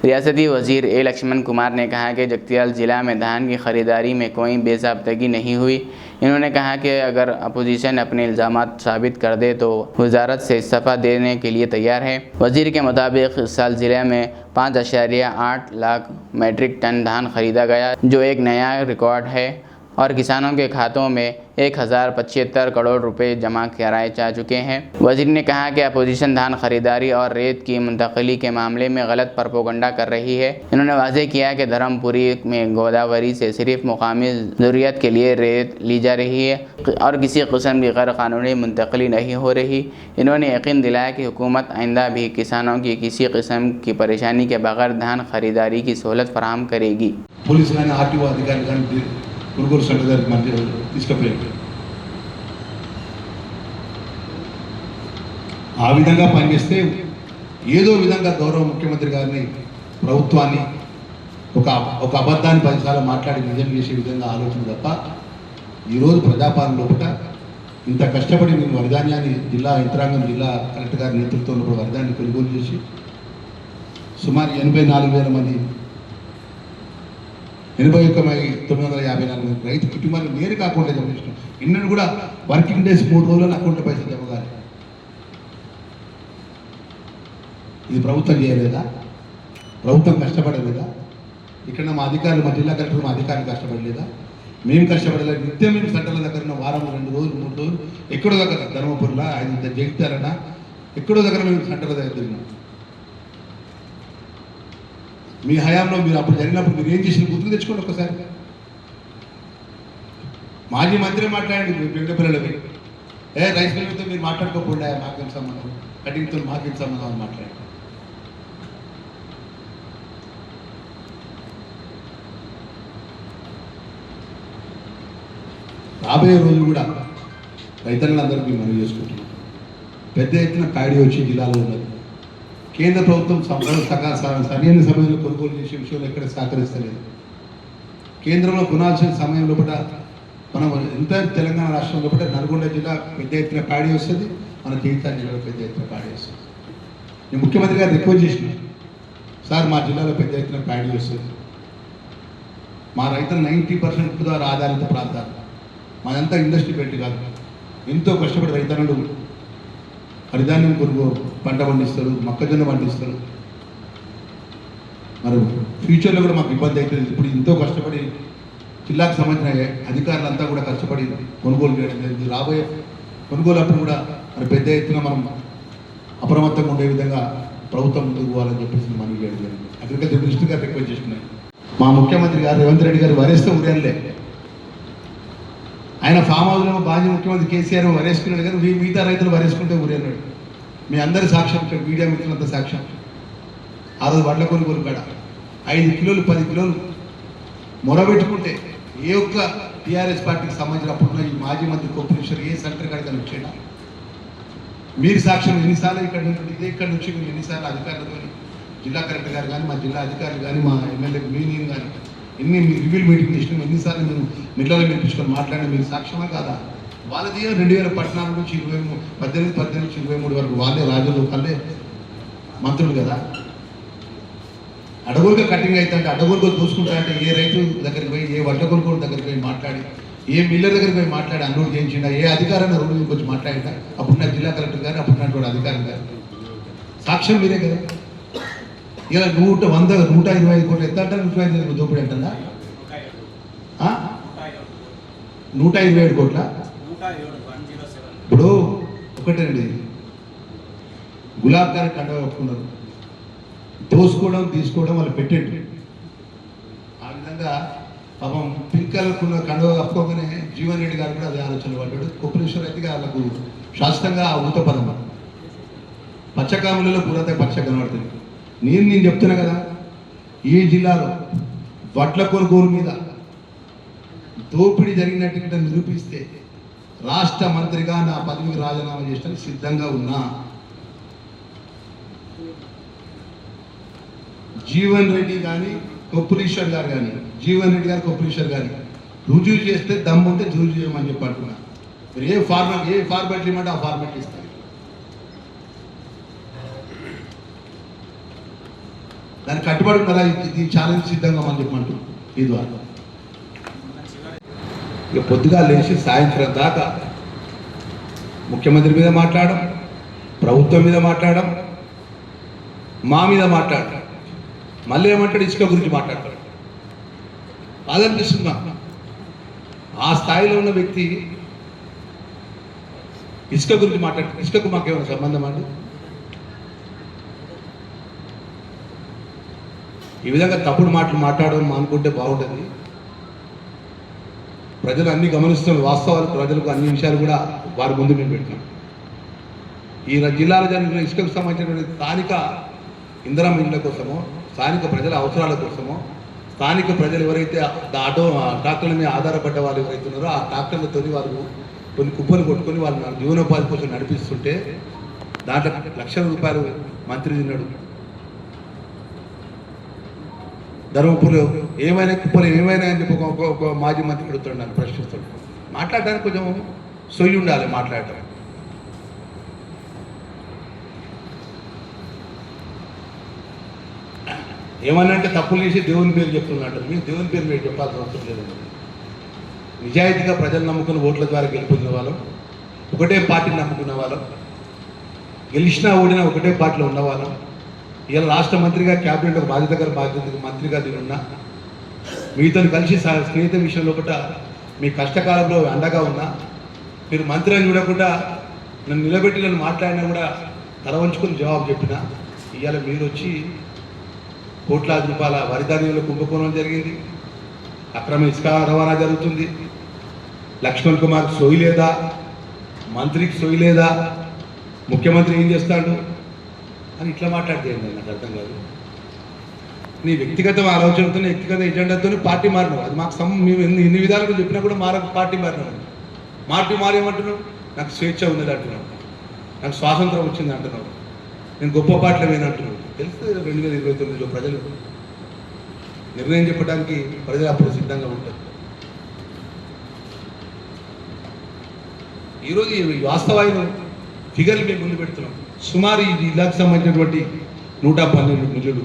रियासती वजीर ए लक्ष्मण कुमार ने कहा कि जगतियाल ज़िला में धान की खरीदारी में कोई बेज़ाब्तगी नहीं हुई। इन्होंने कहा कि अगर अपोजिशन अपने इल्ज़ामात साबित कर दे तो वजारत से इस्तीफ़ा देने के लिए तैयार है। वजीर के मुताबिक इस साल ज़िले में 5.8 लाख मीट्रिक टन धान खरीदा गया, जो एक नया रिकॉर्ड है और किसानों के खातों में 1075 करोड़ रुपए जमा कराए जा चुके हैं। वजीर ने कहा कि अपोजिशन धान खरीदारी और रेत की मुंतकली के मामले में गलत प्रोपेगेंडा कर रही है। इन्होंने वाज़ेह किया कि धर्मपुरी में गोदावरी से सिर्फ मुकामी ज़रूरियत के लिए रेत ली जा रही है और किसी किस्म की गैर कानूनी मुंतकली नहीं हो रही। इन्होंने यकीन दिलाया कि हुकूमत आइंदा भी किसानों की किसी किस्म की परेशानी के बगैर धान खरीदारी की सहूलत फराहम करेगी। पुलिस आरटीओ अधिकारी కొనుగోలు సెంటర్ దగ్గరికి మధ్య తీసుకుపోయారు. ఆ విధంగా పనిచేస్తే ఏదో విధంగా గౌరవ ముఖ్యమంత్రి గారిని ప్రభుత్వాన్ని ఒక అబద్ధాన్ని 10 సార్లు మాట్లాడి నిజం చేసే విధంగా ఆలోచన తప్ప ఈరోజు ప్రజాపాలన లోపల ఇంత కష్టపడి మేము వరిధాన్యాన్ని జిల్లా యంత్రాంగం జిల్లా కలెక్టర్ గారి నేతృత్వంలో వరిధాన్యాన్ని కొనుగోలు చేసి సుమారు 84,000 మంది 81,954 రైతు కుటుంబాలు నేరుగా అకౌంట్లో జమ చేసినాం. ఇన్నను కూడా వర్కింగ్ డేస్ 3 రోజుల్లో అకౌంట్లో పైసలు జమ కాదు. ఇది ప్రభుత్వం చేయలేదా? ప్రభుత్వం కష్టపడలేదా? ఇక్కడ మా అధికారులు, మా జిల్లా కలెక్టర్, మా అధికారులు కష్టపడలేదా? మేము కష్టపడలేదు. నిత్యం మేము సెంటర్ల దగ్గర వారం 2 రోజులు 3 రోజులు ఎక్కడో దగ్గర ధర్మపురిలో 5 జగిత్యాలన్నా ఎక్కడో దగ్గర మేము సెంటర్ల దగ్గర తిరిగినాం. మీ హయాంలో మీరు అప్పుడు జరిగినప్పుడు మీరు ఏం చేసిన గుర్తుకు తెచ్చుకోండి ఒకసారి. మాజీ మంత్రి మాట్లాడండి పెద్ద పిల్లలకి, రైస్ మిల్లుతో మీరు మాట్లాడుకోకుండా మాకేం సంబంధం, కటింగ్తో మాకేం సంబంధం అని మాట్లాడండి. రాబోయే రోజులు కూడా రైతులందరికీ మనం చేసుకుంటున్నాం. పెద్ద ఎత్తున ప్యాడీ వచ్చి జిల్లాలో ఉన్నది. కేంద్ర ప్రభుత్వం సరైన సమయంలో కొనుగోలు చేసే విషయంలో ఎక్కడ సహకరిస్తలేదు. కేంద్రంలో కొనాల్సిన సమయం లోపల మనం ఎంత తెలంగాణ రాష్ట్రం లోపల నల్గొండ జిల్లా పెద్ద ఎత్తున ప్యాడీ వస్తుంది, మన జగిత్యాల జిల్లాలో పెద్ద ఎత్తున ప్యాడీ వస్తుంది. నేను ముఖ్యమంత్రి గారు రిక్వెస్ట్ చేసిన, సార్ మా జిల్లాలో పెద్ద ఎత్తున ప్యాడీ వస్తుంది, మా రైతులు 90% కుదారు ఆధారిత ప్రాంతాలు, మాదంతా ఇండస్ట్రీ పెట్టి కాదు, ఎంతో కష్టపడి రైతన్నులు వరిధాన్యం పంట పండిస్తారు, మొక్కజొన్న పండిస్తారు. మరి ఫ్యూచర్లో కూడా మాకు ఇబ్బంది అవుతుంది. ఇప్పుడు ఎంతో కష్టపడి జిల్లాకు సంబంధించిన అధికారులంతా కూడా కష్టపడి కొనుగోలు చేయడం జరిగింది. రాబోయే కొనుగోలు అప్పుడు కూడా మరి పెద్ద ఎత్తున మనం అప్రమత్తంగా ఉండే విధంగా ప్రభుత్వం ముందుకు పోవాలని చెప్పేసి మనం చేయడం జరిగింది. అగ్రికల్చర్ మినిస్టర్ గారు రిక్వెస్ట్ చేస్తున్నాయి. మా ముఖ్యమంత్రి గారు రేవంత్ రెడ్డి గారు వరేస్తే ఉదయంలే, ఆయన ఫామ్ హౌస్లో మాజీ ముఖ్యమంత్రి కేసీఆర్ వరేసుకున్నాడు, కానీ మిగతా రైతులు వరేసుకుంటే ఊరేనాడు. మీ అందరి సాక్ష్యం, ఇక్కడ మీడియా మిత్రులంతా సాక్ష్యం. ఆ రోజు వడ్ల కొనుగోలు కాడ 5 కిలోలు 10 కిలోలు మొరబెట్టుకుంటే ఏ ఒక్క టీఆర్ఎస్ పార్టీకి సంబంధించినప్పుడు ఈ మాజీ మంత్రి కొప్పులేశ్వర్ ఏ సెంటర్ కాడికని వచ్చాడా? మీరు సాక్ష్యం. ఎన్నిసార్లు ఇక్కడ నుంచి ఇదే ఇక్కడ నుంచి మేము ఎన్నిసార్లు అధికారులతో, జిల్లా కలెక్టర్ గారు కానీ, మా జిల్లా అధికారులు కానీ, మా ఎమ్మెల్యే మీనింగ్ కానీ ఎన్ని రివ్యూలు మీటింగ్ చేసినాం, ఎన్నిసార్లు మేము మిట్లలో మెప్పించుకొని మాట్లాడినా మీరు సాక్ష్యమా కాదా? వాళ్ళది 2014 నుంచి 18 నుంచి 23 వరకు వాళ్ళే రాజులు, వాళ్ళే మంత్రులు కదా. అడవులుగా కటింగ్ అవుతుంటే, అడవులుగా దూసుకుంటా అంటే ఏ రైతు దగ్గరికి పోయి, ఏ వడ్ల కొనుగోలు దగ్గరికి పోయి మాట్లాడి, ఏ మిల్లర్ దగ్గరికి పోయి మాట్లాడి అన్లోడ్ చేయించిండా, ఏ అధికారాన్ని రోడ్డు మీకు వచ్చి మాట్లాడిందా? అప్పుడున్న జిల్లా కలెక్టర్ గారు, అప్పుడున్నటువంటి అధికారులు గారు సాక్ష్యం మీరే కదా. ఇలా 125 కోట్లు ఎంత అంటారు? 125 దోపిడీ అంటారా? 127 కోట్ల. ఇప్పుడు ఒకటండి, గులాబ్ గారి కండవ కప్పుకున్నారు, దోసుకోవడం తీసుకోవడం వాళ్ళు పెట్టండి. ఆ విధంగా పాపం పింక్ కలర్కున్న కండవ కప్పుకోగానే జీవన్ రెడ్డి గారు కూడా అదే ఆలోచన పడ్డాడు. కొప్పులేశ్వర్ అయితే వాళ్ళకు శాశ్వతంగా ఆ ఊత పదం పచ్చకాములలో పూరతే పచ్చ కనబడుతుంది. నేను చెప్తున్నా కదా, ఈ జిల్లాలో వడ్ల కొనుగోలు మీద దోపిడీ జరిగినట్టు నిరూపిస్తే రాష్ట్ర మంత్రిగా నా పదవికి రాజీనామా చేయడానికి సిద్ధంగా ఉన్నా. జీవన్ రెడ్డి కానీ కొప్పులేశ్వర్ గారు కానీ, జీవన్ రెడ్డి గారు కొప్పులేశ్వర్ గారు రుజువు చేస్తే దమ్ముంటే రుజువు చేయమని చెప్పి అంటున్నా. మీరు ఏ ఫార్మాట్ ఇవ్వమంటే ఆ ఫార్మాట్ ఇస్తాను. దానికి కట్టుబడి ఉండాలా, ఇది ఛాలెంజ్ సిద్ధంగా మనం చెప్పమంటూ ఈ ద్వారా ఇక పొద్దుగా లేచి సాయంత్రం దాకా ముఖ్యమంత్రి మీద మాట్లాడడం, ప్రభుత్వం మీద మాట్లాడడం, మా మీద మాట్లాడడం, మళ్ళీ ఏమంటాడు ఇసుక గురించి మాట్లాడతాడు. బాధనిపిస్తుంది మాకు. ఆ స్థాయిలో ఉన్న వ్యక్తి ఇసుక గురించి మాట్లాడతాడు. ఇసుకకు మాకేమైనా సంబంధం అండి? ఈ విధంగా తప్పుడు మాటలు మాట్లాడడం అనుకుంటే బాగుంటుంది. ప్రజలు అన్ని గమనిస్తున్న వాస్తవాలు, ప్రజలకు అన్ని విషయాలు కూడా వారి ముందు మేము పెట్టినాం. ఈ జిల్లాలో జరిగిన ఇసుకకు సంబంధించినటువంటి స్థానిక ఇంధనం ఇళ్ళ కోసమో, స్థానిక ప్రజల అవసరాల కోసమో, స్థానిక ప్రజలు ఎవరైతే ఆటో ట్రాక్టర్ల మీద ఆధారపడ్డ వాళ్ళు ఎవరైతే ఉన్నారో ఆ ట్రాక్టర్లతో వాళ్ళు కొన్ని కుప్పలు కొట్టుకొని వాళ్ళు జీవనోపాధి కోసం నడిపిస్తుంటే దాంట్లో లక్షల రూపాయలు మంత్రి తిన్నాడు. ధర్మపురిలో ఏమైనా కుప్పలు ఏమైనా అని చెప్పి ఒక మాజీ మంత్రి అడుగుతున్నాడు, ప్రశ్నిస్తాడు. మాట్లాడడానికి కొంచెం సొయ్యి ఉండాలి మాట్లాడటం. ఏమన్నా అంటే తప్పులు చేసి దేవుని పేరు చెప్తున్నట్టు. మీరు దేవుని పేరు మీరు చెప్పాల్సిన అవసరం లేదండి. నిజాయితీగా ప్రజలు నమ్ముకున్న ఓట్ల ద్వారా గెలిపిన వాళ్ళం, ఒకటే పార్టీని నమ్ముకున్న వాళ్ళం, గెలిచినా ఓడినా ఒకటే పార్టీలో ఉన్నవాళ్ళం. ఇలా రాష్ట్ర మంత్రిగా క్యాబినెట్ ఒక బాధ్యత మంత్రిగా నేనున్నా, మీతో కలిసి స్నేహిత విషయంలో ఒకట మీ కష్టకాలంలో అండగా ఉన్నా. మీరు మంత్రి అని చూడకుండా నన్ను నిలబెట్టి నన్ను మాట్లాడినా కూడా తల వంచుకొని జవాబు చెప్పిన. ఇవాళ మీరు వచ్చి కోట్లాది రూపాయల వరిధాన్యంలో కుంభకోణం జరిగింది, అక్రమ ఇసుక రవాణా జరుగుతుంది, లక్ష్మణ్ కుమార్ సోయి లేదా, మంత్రికి సోయి లేదా, ముఖ్యమంత్రి ఏం చేస్తాడు అని ఇట్లా మాట్లాడితే నాకు అర్థం కాదు. నీ వ్యక్తిగత ఆలోచనతో, వ్యక్తిగత ఎజెండాతో పార్టీ మారినావు. అది మాకు మేము ఎన్ని విధాలుగా చెప్పినా కూడా పార్టీ మారినావు. మారేమంటున్నావు? నాకు స్వేచ్ఛ ఉన్నది అంటున్నావు, నాకు స్వాతంత్రం వచ్చింది అంటున్నావు, నేను గొప్ప పార్టీలో వేనంటున్నావు. తెలుస్తుంది 2029లో ప్రజలు నిర్ణయం చెప్పడానికి ప్రజలు అప్పుడు సిద్ధంగా ఉంటారు. ఈరోజు ఈ వాస్తవాలు ఫిగర్లు మేము ముందు పెడుతున్నాం. సుమారు ఈ జిల్లాకు సంబంధించినటువంటి 112 నిధులు